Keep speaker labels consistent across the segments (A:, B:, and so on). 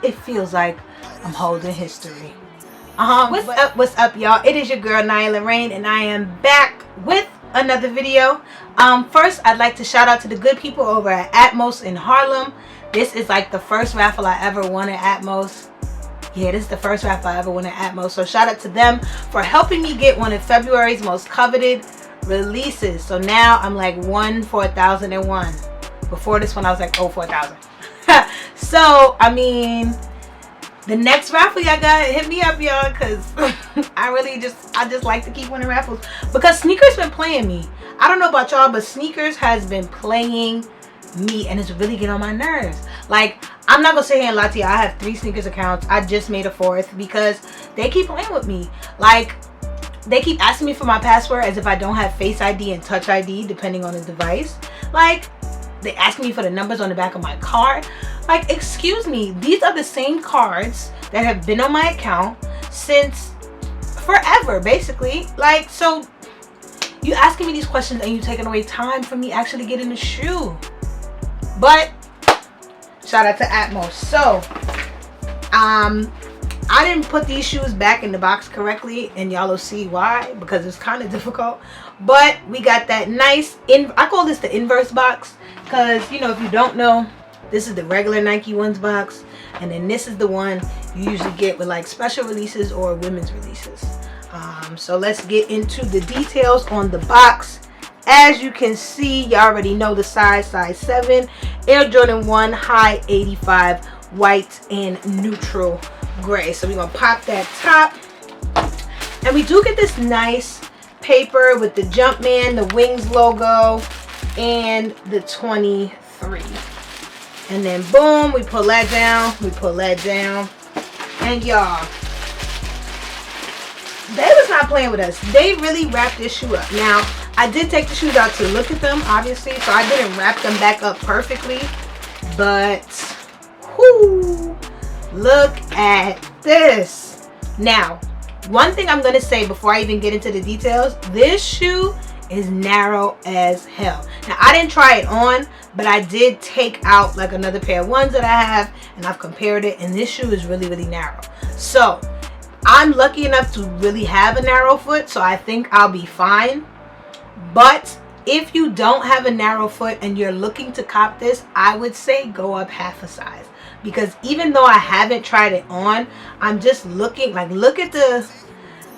A: it feels like I'm holding history. What's up, y'all? It is your girl Nyla Rain, and I am back with another video. First, I'd like to shout out to the good people over at Atmos in Harlem. This is like the first raffle I ever won at Atmos. Yeah, this is the first raffle I ever won at Atmos. So shout out to them for helping me get one of February's most coveted releases. So now I'm like 1 for 1,001. Before this one, I was like, oh, 4,000. So, I mean, the next raffle y'all got, hit me up, y'all, because I just like to keep winning raffles. Because sneakers been playing me. I don't know about y'all, but sneakers has been playing me, and it's really getting on my nerves. Like, I'm not gonna sit here and lie to you. I have 3 sneakers accounts. I just made a 4th because they keep playing with me. Like, they keep asking me for my password as if I don't have Face ID and Touch ID depending on the device. Like, they ask me for the numbers on the back of my card. Like, excuse me, these are the same cards that have been on my account since forever, basically. Like, so you asking me these questions and you taking away time for me actually getting the shoe. But shout out to Atmos. So I didn't put these shoes back in the box correctly, and y'all will see why, because it's kind of difficult. But we got that nice I call this the inverse box, because, you know, if you don't know, this is the regular Nike ones box, and then this is the one you usually get with like special releases or women's releases. So let's get into the details on the box. As you can see, you already know the size 7, Air Jordan 1 high 85, white and neutral gray. So we're gonna pop that top, and we do get this nice paper with the Jumpman, the Wings logo, and the 23. And then boom, we pull that down, and y'all, they was not playing with us. They really wrapped this shoe up. Now, I did take the shoes out to look at them, obviously, so I didn't wrap them back up perfectly, but whoo, look at this. Now, one thing I'm gonna say before I even get into the details, this shoe is narrow as hell. Now, I didn't try it on, but I did take out like another pair of ones that I have, and I've compared it, and this shoe is really, really narrow. So I'm lucky enough to really have a narrow foot, so I think I'll be fine. But if you don't have a narrow foot and you're looking to cop this, I would say go up half a size, because even though I haven't tried it on, I'm just looking, like, look at the,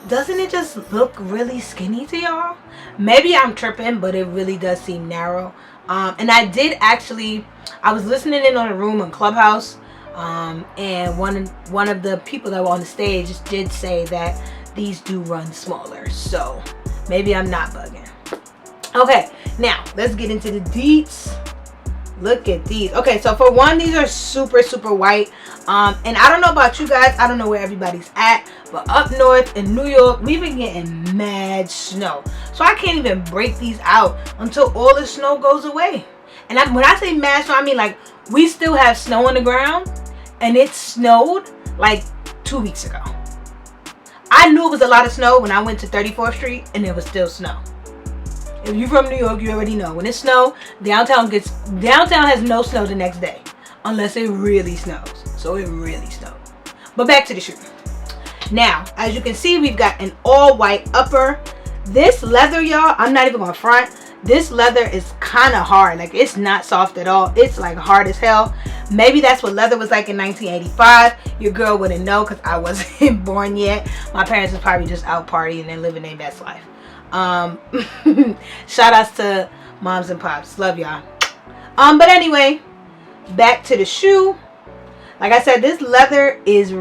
A: doesn't it just look really skinny to y'all? Maybe I'm tripping, but it really does seem narrow. And I did actually, I was listening in on a room on Clubhouse, and one of the people that were on the stage did say that these do run smaller, so maybe I'm not bugging. Okay, now let's get into the deets. Look at these. Okay, so for one, these are super, super white. And I don't know about you guys, I don't know where everybody's at, but up north in New York, we've been getting mad snow. So I can't even break these out until all the snow goes away. And when I say mad snow, I mean like we still have snow on the ground, and it snowed like 2 weeks ago. I knew it was a lot of snow when I went to 34th Street, and there was still snow. If you're from New York, you already know. When it snows, downtown has no snow the next day. Unless it really snows. So it really snowed. But back to the shoe. Now, as you can see, we've got an all white upper. This leather, y'all, I'm not even gonna front. This leather is kind of hard. Like, it's not soft at all. It's like hard as hell. Maybe that's what leather was like in 1985. Your girl wouldn't know because I wasn't born yet. My parents was probably just out partying and living their best life. Shout outs to moms and pops. Love y'all. But anyway, back to the shoe. Like I said, this leather is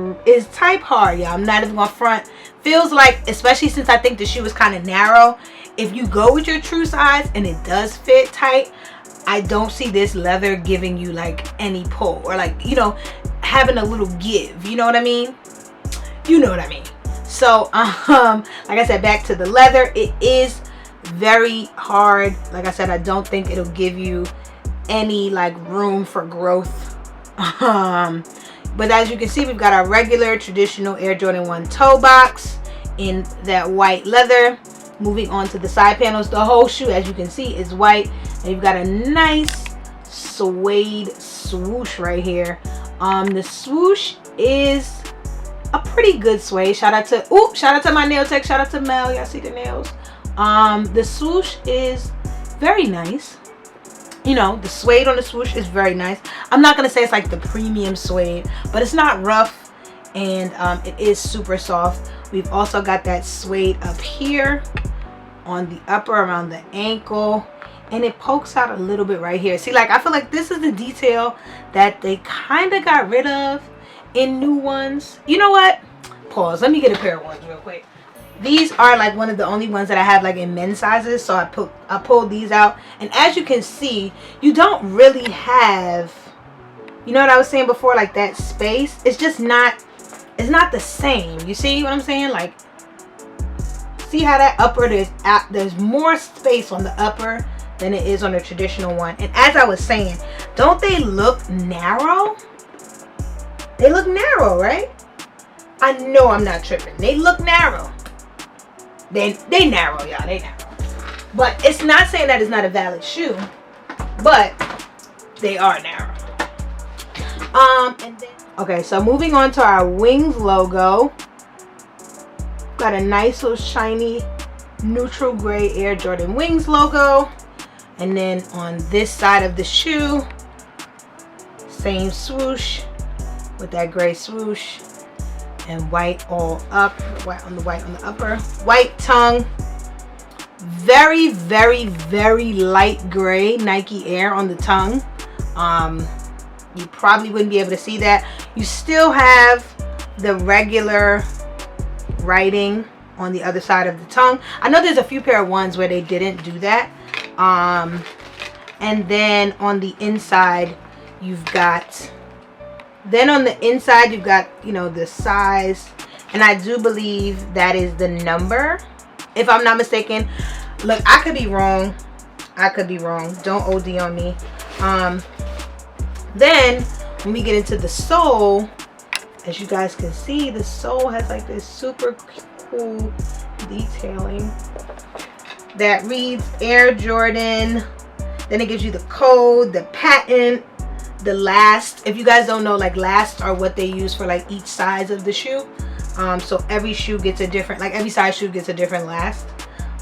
A: type hard, y'all. I'm not even gonna front. Feels like, especially since I think the shoe is kind of narrow, if you go with your true size and it does fit tight, I don't see this leather giving you like any pull, or like, you know, having a little give. You know what I mean? You know what I mean. So, like I said, back to the leather, it is very hard. Like I said, I don't think it'll give you any like room for growth. But as you can see, we've got our regular traditional Air Jordan 1 toe box in that white leather. Moving on to the side panels, the whole shoe, as you can see, is white, and you've got a nice suede swoosh right here The swoosh is a pretty good suede. Shout out to my nail tech. Shout out to Mel. Y'all see the nails. The swoosh is very nice. You know, the suede on the swoosh is very nice. I'm not gonna say it's like the premium suede, but it's not rough, and it is super soft. We've also got that suede up here on the upper around the ankle, and it pokes out a little bit right here. See, like, I feel like this is the detail that they kind of got rid of in new ones. You know what? Pause. Let me get a pair of ones real quick. These are like one of the only ones that I have like in men's sizes, so I pulled these out, and as you can see, you don't really have, you know what I was saying before, like that space. It's just not, it's not the same. You see what I'm saying? Like, see how that upper, there's more space on the upper than it is on the traditional one. And as I was saying, don't they look narrow? They look narrow, right? I know I'm not tripping. They look narrow. They narrow, y'all. They narrow. But it's not saying that it's not a valid shoe, but they are narrow. And then, okay, so moving on to our wings logo. Got a nice little shiny neutral gray Air Jordan Wings logo. And then on this side of the shoe, same swoosh with that gray swoosh. And white all up, white on the upper, white tongue, very, very, very light gray Nike Air on the tongue. You probably wouldn't be able to see that. You still have the regular writing on the other side of the tongue. I know there's a few pair of ones where they didn't do that. And then on the inside, you've got, you know, the size, and I do believe that is the number, if I'm not mistaken. Look, I could be wrong. Don't OD on me. Then when we get into the sole, as you guys can see, the sole has like this super cool detailing that reads Air Jordan. Then it gives you the code, the patent, the last. If you guys don't know, like, last are what they use for like each size of the shoe. So every shoe gets a different, like every size shoe gets a different last.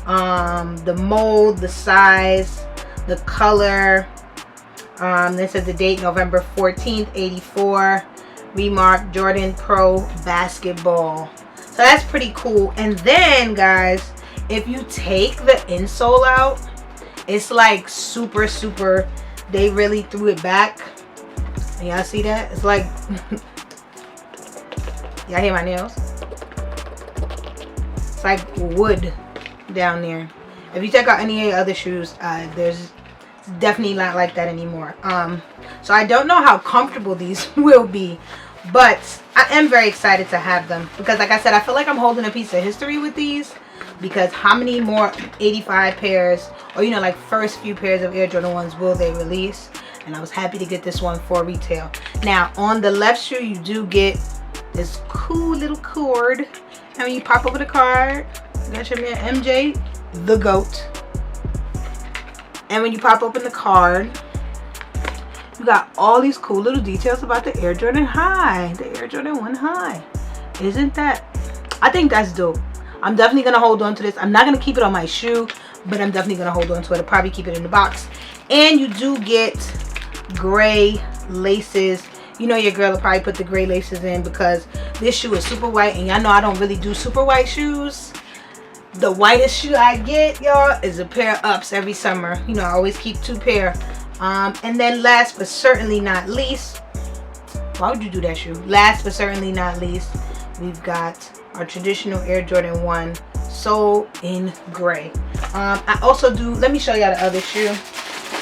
A: The mold, the size, the color. This is the date, November 14th, 84. Remark Jordan Pro Basketball. So that's pretty cool. And then, guys, if you take the insole out, it's like super, super, they really threw it back. Y'all see that? It's like, y'all hear my nails? It's like wood down there. If you check out any other shoes, there's definitely not like that anymore. So I don't know how comfortable these will be, but I am very excited to have them, because like I said, I feel like I'm holding a piece of history with these, because how many more 85 pairs, or, you know, like first few pairs of Air Jordan 1s will they release? And I was happy to get this one for retail. Now on the left shoe, you do get this cool little cord, and when you pop over the card, you got your man MJ the GOAT. And when you pop open the card, you got all these cool little details about the Air Jordan High, the Air Jordan 1 High. Isn't that, I think that's dope. I'm definitely gonna hold on to this. I'm not gonna keep it on my shoe, but I'm definitely gonna hold on to it. I'll probably keep it in the box. And you do get gray laces. You know, your girl will probably put the gray laces in, because this shoe is super white, and y'all know I don't really do super white shoes. The whitest shoe I get, y'all, is a pair of ups every summer. You know, I always keep 2 pair. And then last but certainly not least, why would you do that shoe? Last but certainly not least, we've got our traditional Air Jordan 1 sole in gray. I also do, let me show y'all the other shoe.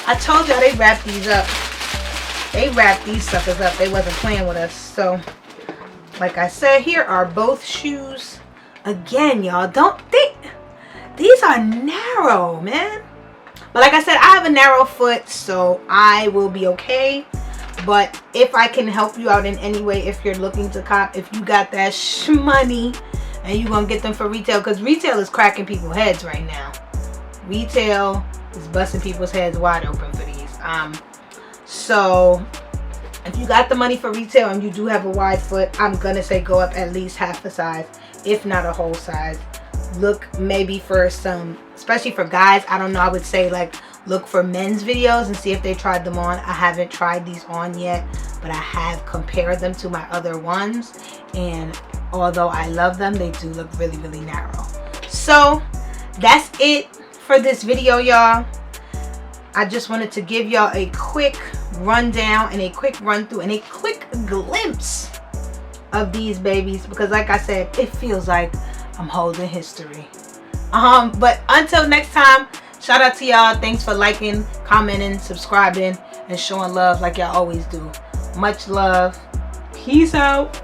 A: I told y'all they wrapped these up. They wrapped these suckers up. They wasn't playing with us. So, like I said, here are both shoes. Again, y'all, don't think, these are narrow, man. But like I said, I have a narrow foot, so I will be okay. But if I can help you out in any way, if you're looking to cop, if you got that money and you're gonna get them for retail, because retail is cracking people's heads right now. Retail is busting people's heads wide open for these. So If you got the money for retail and you do have a wide foot, I'm gonna say go up at least half a size, if not a whole size. Look maybe for some, especially for guys, I don't know, I would say like look for men's videos and see if they tried them on. I haven't tried these on yet, but I have compared them to my other ones, and although I love them, they do look really, really narrow. So that's it for this video, y'all. I just wanted to give y'all a quick rundown and a quick run through and a quick glimpse of these babies, because like I said, it feels like I'm holding history. But until next time, shout out to y'all. Thanks for liking, commenting, subscribing, and showing love like y'all always do. Much love. Peace out.